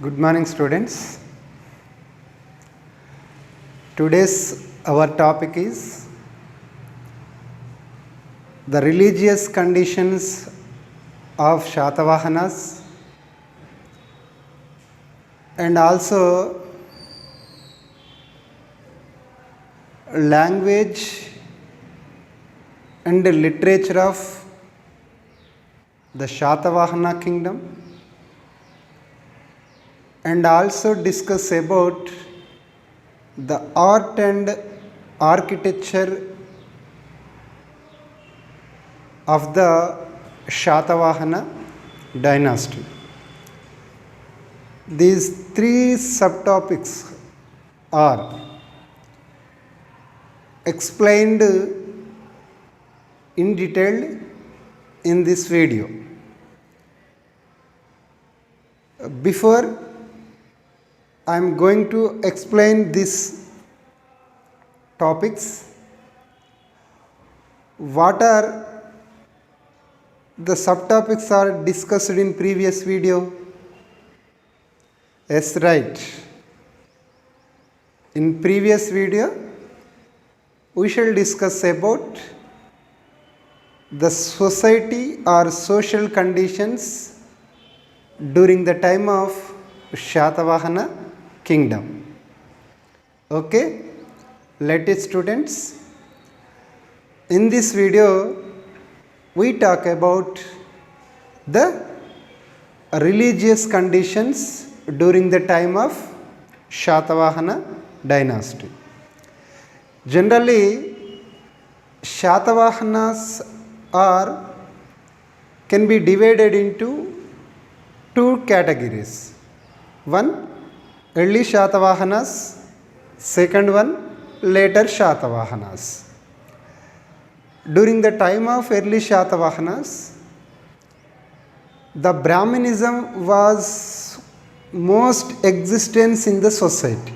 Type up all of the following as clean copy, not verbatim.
Good morning, students. Today's our topic is the religious conditions of Shatavahanas and also language and the literature of the Shatavahana kingdom, and also discuss about the art and architecture of the Shatavahana dynasty. These three subtopics are explained in detail in this video. Before I am going to explain these topics, what are the subtopics are discussed in previous video? Yes, right. In previous video, we shall discuss about the society or social conditions during the time of Shatavahana kingdom. Okay, let it students. In this video, we talk about the religious conditions during the time of Shatavahana dynasty. Generally, Shatavahanas can be divided into two categories. One, early Shatavahanas, second one, later Shatavahanas. During the time of early Shatavahanas, the Brahmanism was most existence in the society.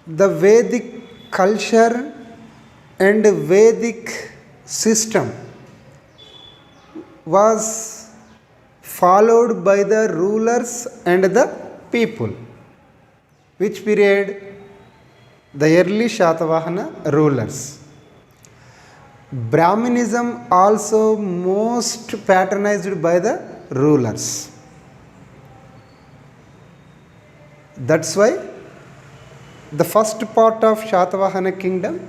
The Vedic culture and Vedic system was followed by the rulers and the people. Which period? The early Shatavahana rulers. Brahmanism also most patronized by the rulers. That's why the first part of Shatavahana kingdom,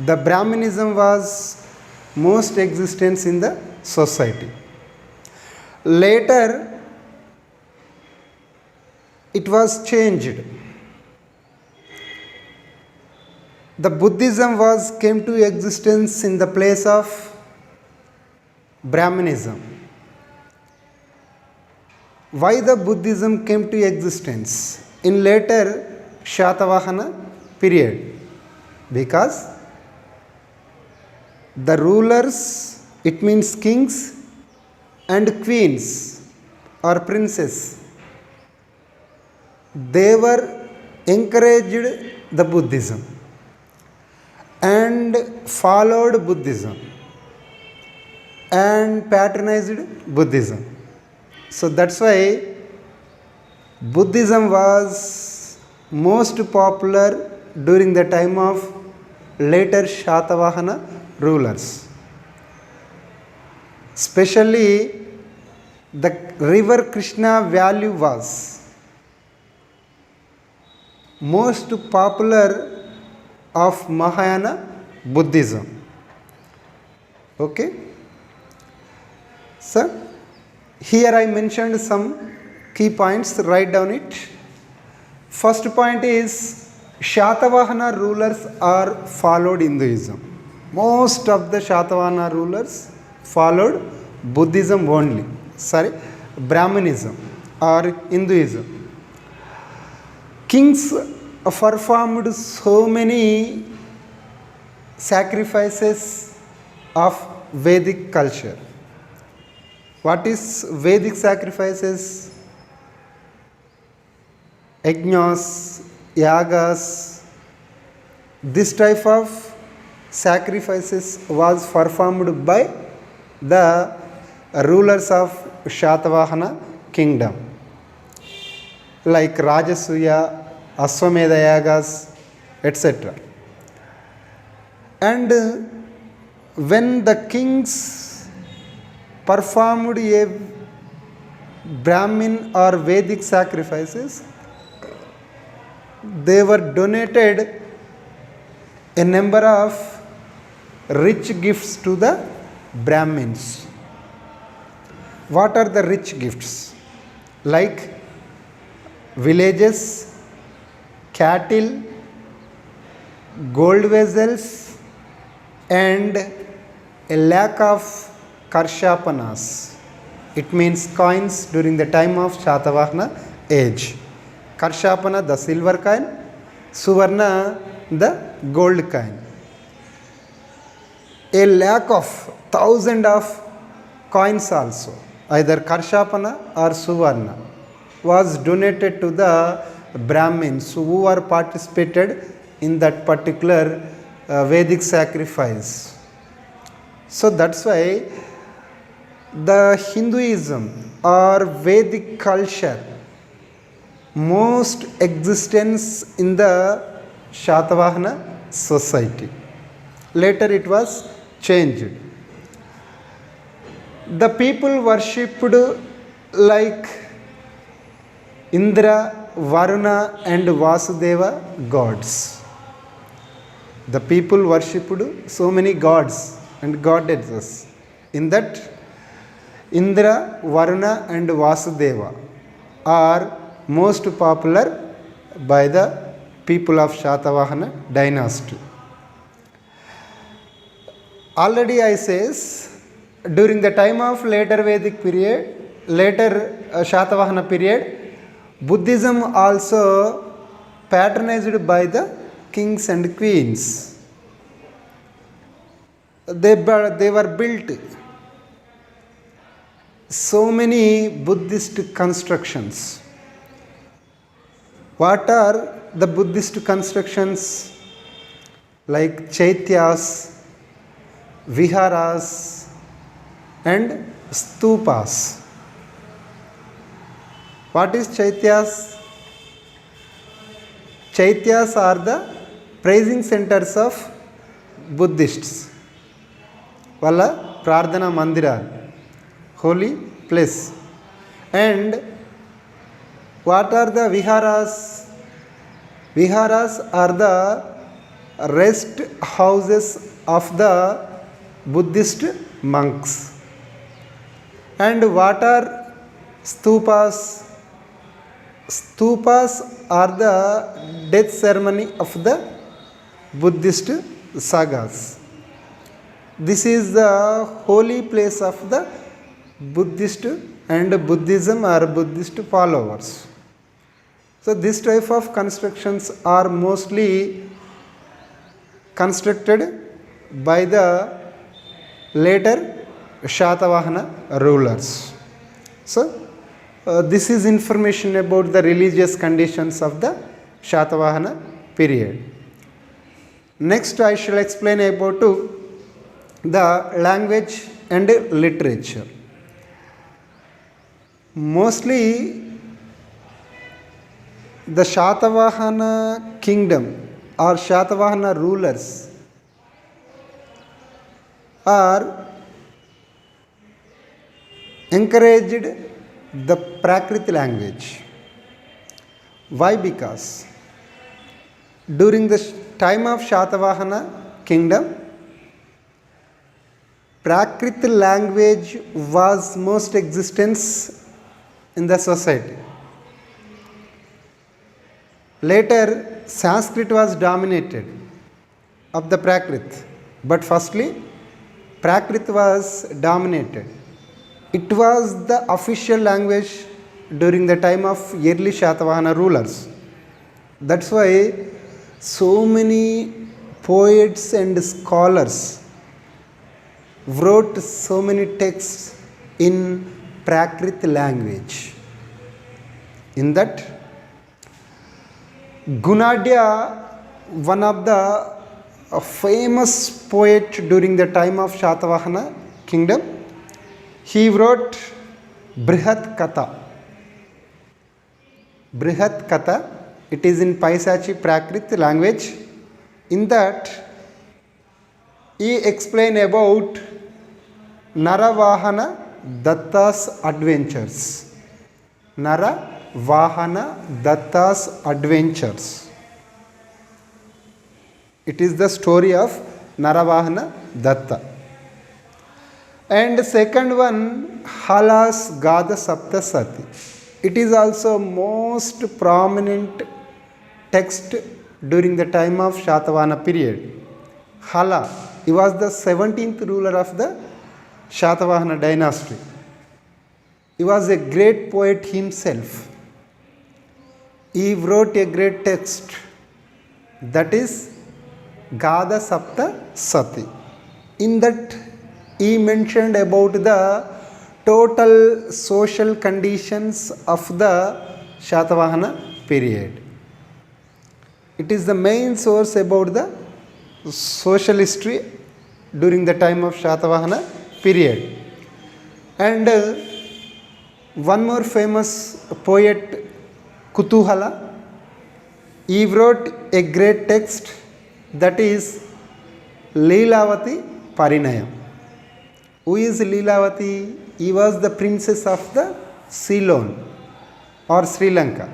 the Brahmanism was most existence in the society. Later, it was changed. The Buddhism came to existence in the place of Brahmanism. Why the Buddhism came to existence in later Shatavahana period? Because the rulers, it means kings and queens or princes, they were encouraged the Buddhism and followed Buddhism and patronized Buddhism. So that's why Buddhism was most popular during the time of later Shatavahana rulers. Especially the river Krishna valley was most popular of Mahayana Buddhism. Okay. So here I mentioned some key points, write down it. First point is Shatavahana rulers are followed Hinduism. Most of the Shatavahana rulers followed Buddhism only. Brahmanism or Hinduism. Kings performed so many sacrifices of Vedic culture. What is Vedic sacrifices? Yajnas, yagas. This type of sacrifices was performed by the rulers of Shatavahana kingdom, like Rajasuya, Aswamedha Yagas, etc. And when the kings performed a Brahmin or Vedic sacrifices, they were donated a number of rich gifts to the Brahmins. What are the rich gifts? Like villages, cattle, gold vessels, and a lack of karshapanas. It means coins during the time of Shatavahana age. Karshapana, the silver coin; Suvarna, the gold coin. A lack of thousand of coins also, either Karshapana or Suvarna, was donated to the Brahmins who are participated in that particular Vedic sacrifice. So that's why the Hinduism or Vedic culture most existence in the Shatavahana society. Later it was changed. The people worshipped like Indra, Varuna and Vasudeva gods. The people worshipped so many gods and goddesses. In that, Indra, Varuna and Vasudeva are most popular by the people of Shatavahana dynasty. Already I says, during the time of later Vedic period, later Shatavahana period, Buddhism also patronized by the kings and queens. They were built so many Buddhist constructions. What are the Buddhist constructions? Like chaityas, viharas and stupas. What is chaityas? Chaityas are the praising centers of Buddhists. Walla Prardhana Mandira, holy place. And what are the viharas? Viharas are the rest houses of the Buddhist monks. And what are stupas? Stupas are the death ceremony of the Buddhist sagas. This is the holy place of the Buddhist and Buddhism or Buddhist followers. So this type of constructions are mostly constructed by the later Shatavahana rulers. So this is information about the religious conditions of the Shatavahana period. Next I shall explain about the language and literature. Mostly the Shatavahana kingdom or Shatavahana rulers are encouraged the Prakrit language. Why? Because during the time of Shatavahana kingdom, Prakrit language was most existence in the society. Later Sanskrit was dominated of the Prakrit, but firstly Prakrit was dominated. It was the official language during the time of early Shatavahana rulers. That's why so many poets and scholars wrote so many texts in Prakrit language. In that, Gunadhya, one of the famous poet during the time of Shatavahana kingdom, He wrote Brihat Katha. Brihat Katha, it is in Paisachi Prakrit language. In that, he explained about Naravahana Datta's adventures. Naravahana Datta's adventures. It is the story of Naravahana Datta. And second one, Hala's Gada Saptasati. It is also most prominent text during the time of Shatavahana period. Hala, he was the 17th ruler of the Shatavahana dynasty. He was a great poet himself. He wrote a great text, that is Gada Sapta Sati. In that he mentioned about the total social conditions of the Shatavahana period. It is the main source about the social history during the time of Shatavahana period. And one more famous poet, Kutuhala, he wrote a great text, that is Leelavati Parinayam. Who is Leelavati? He was the princess of the Ceylon or Sri Lanka.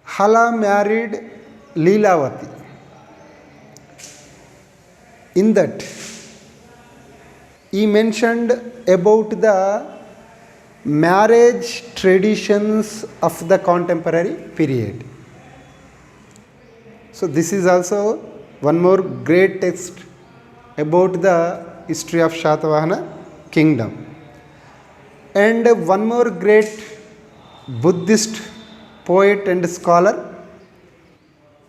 Hala married Leelavati. In that, he mentioned about the marriage traditions of the contemporary period. So this is also one more great text about the history of Shatavahana kingdom. And one more great Buddhist poet and scholar,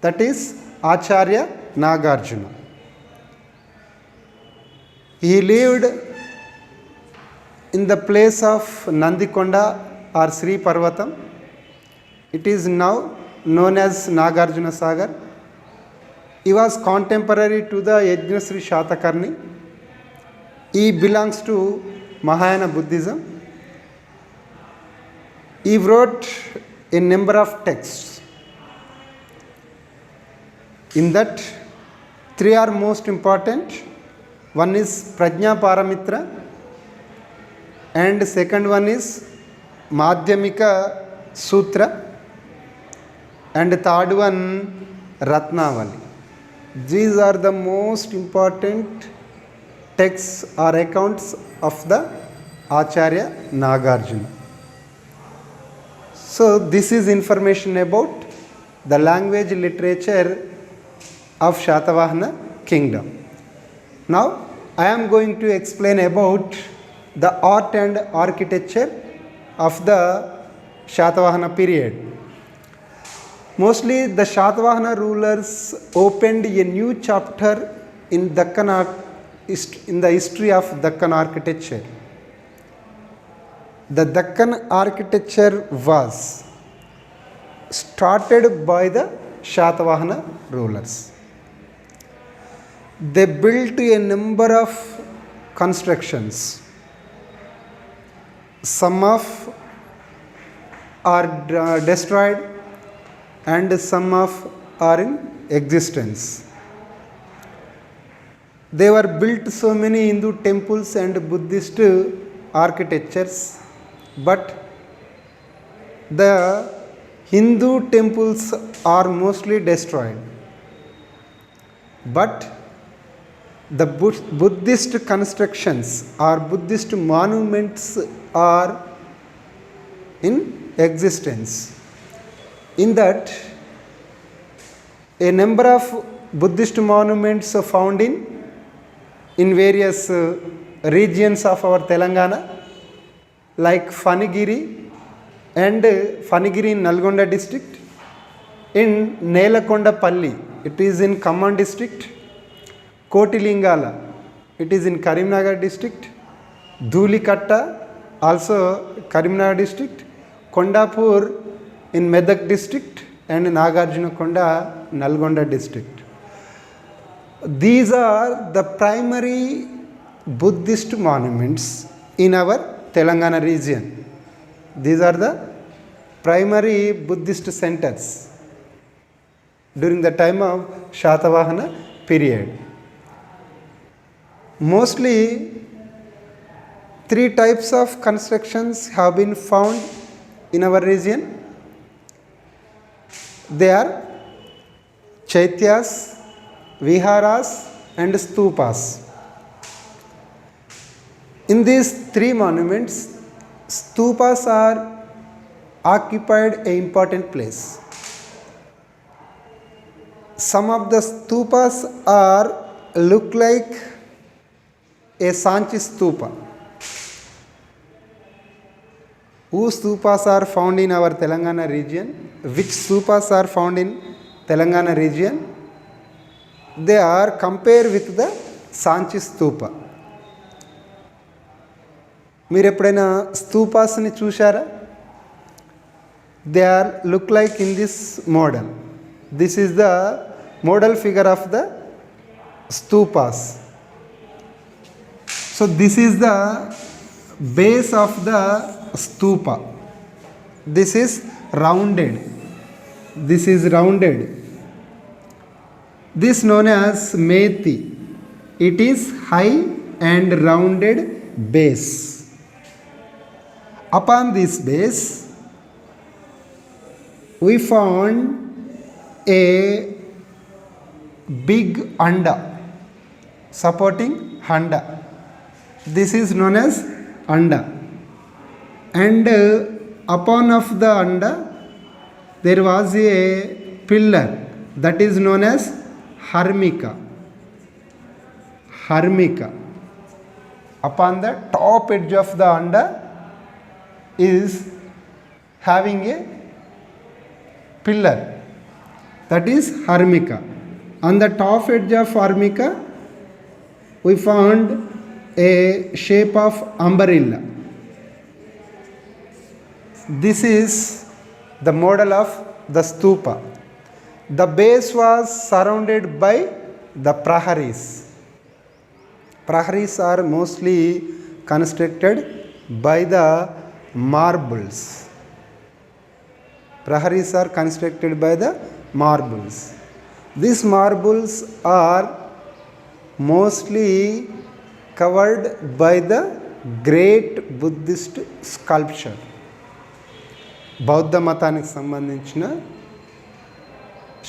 that is Acharya Nagarjuna. He lived in the place of Nandikonda or Sri Parvatam. It is now known as Nagarjuna Sagar. He was contemporary to the Yajnasri Shatakarni. He belongs to Mahayana Buddhism. He wrote a number of texts. In that, three are most important. One is Prajna Paramitra, and second one is Madhyamika Sutra, and third one Ratnavali. These are the most important texts or accounts of the Acharya Nagarjuna. So this is information about the language literature of Shatavahana kingdom. Now I am going to explain about the art and architecture of the Shatavahana period. Mostly the Shatavahana rulers opened a new chapter in in the history of Deccan architecture. The Deccan architecture was started by the Shatavahana rulers. They built a number of constructions. Some of are destroyed and some of are in existence. They were built so many Hindu temples and Buddhist architectures, but the Hindu temples are mostly destroyed. But the Buddhist constructions or Buddhist monuments are in existence. In that, a number of Buddhist monuments are found in various regions of our Telangana, like Fanigiri and Fanigiri in Nalgonda district, in Nelakondapalli, it is in Khammam district, Kotilingala, it is in Karimnagar district, Dhulikatta, also Karimnagar district, Kondapur in Medak district, and Nagarjunakonda, Nalgonda district. These are the primary Buddhist monuments in our Telangana region. These are the primary Buddhist centers during the time of Shatavahana period. Mostly 3 types of constructions have been found in our region. They are Chaityas, Viharas and Stupas. In these 3 monuments, Stupas are occupied an important place. Some of the Stupas look like a Sanchi Stupa. Whose stupas are found in our Telangana region? Which stupas are found in Telangana region? They are compared with the Sanchi Stupa. మీరు ఎప్పుడైనా స్తూపాస్ని చూశారా? They are look like in this model. This is the model figure of the stupas. So this is the base of the stupa. This is rounded. This is rounded. This known as Methi. It is high and rounded base. Upon this base, we found a big anda supporting handa. This is known as anda. And upon of the anda, there was a pillar that is known as harmika. Harmika. Upon the top edge of the anda is having a pillar, that is harmika. On the top edge of harmika, we found a shape of umbrella. This is the model of the stupa. The base was surrounded by the praharis. Praharis are mostly constructed by the marbles. Praharis are constructed by the marbles. These marbles are mostly covered by the great Buddhist sculpture. బౌద్ధ మతానికి సంబంధించిన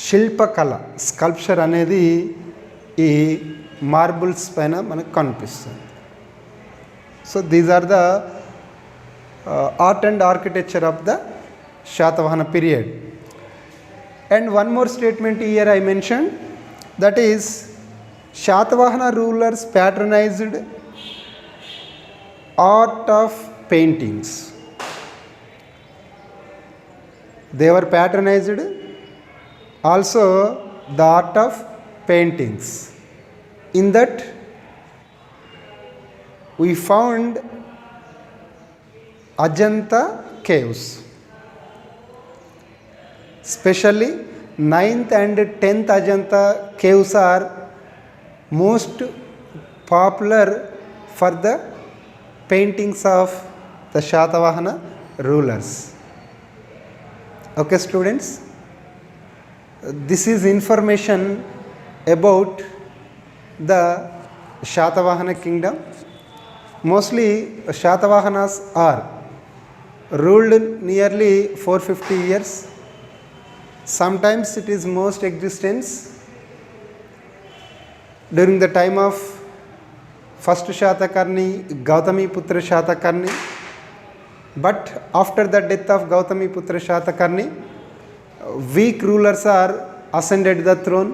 శిల్పకళ sculpture అనేది ఈ marbles పైన మనకు కనిపిస్తుంది. So these are the art and architecture of the Shatavahana period. And one more statement here I mentioned, that is Shatavahana rulers patronized art of paintings. They were patronized also the art of paintings. In that we found Ajanta caves. Especially 9th and 10th Ajanta caves are most popular for the paintings of the Shatavahana rulers. Okay students, this is information about the Shatavahana kingdom. Mostly Shatavahanas are ruled nearly 450 years. Sometimes it is most existence during the time of first Shatakarni, Gautamiputra Shatakarni. But after the death of Gautamiputra Shatakarni, weak rulers are ascended the throne,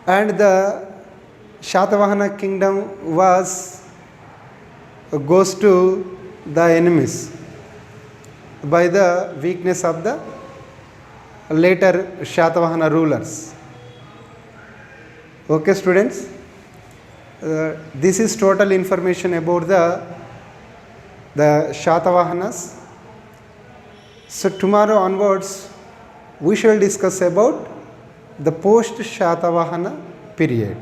and the Shatavahana kingdom goes to the enemies by the weakness of the later Shatavahana rulers. Okay students, this is total information about the Shatavahanas. So tomorrow onwards we shall discuss about the post Shatavahana period.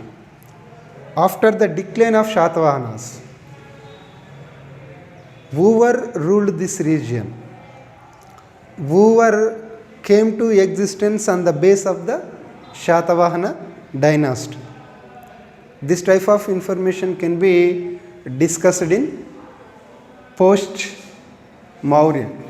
After the decline of Shatavahanas, whoever ruled this region, whoever came to existence on the base of the Shatavahana dynasty. This type of information can be discussed in post Mauryan.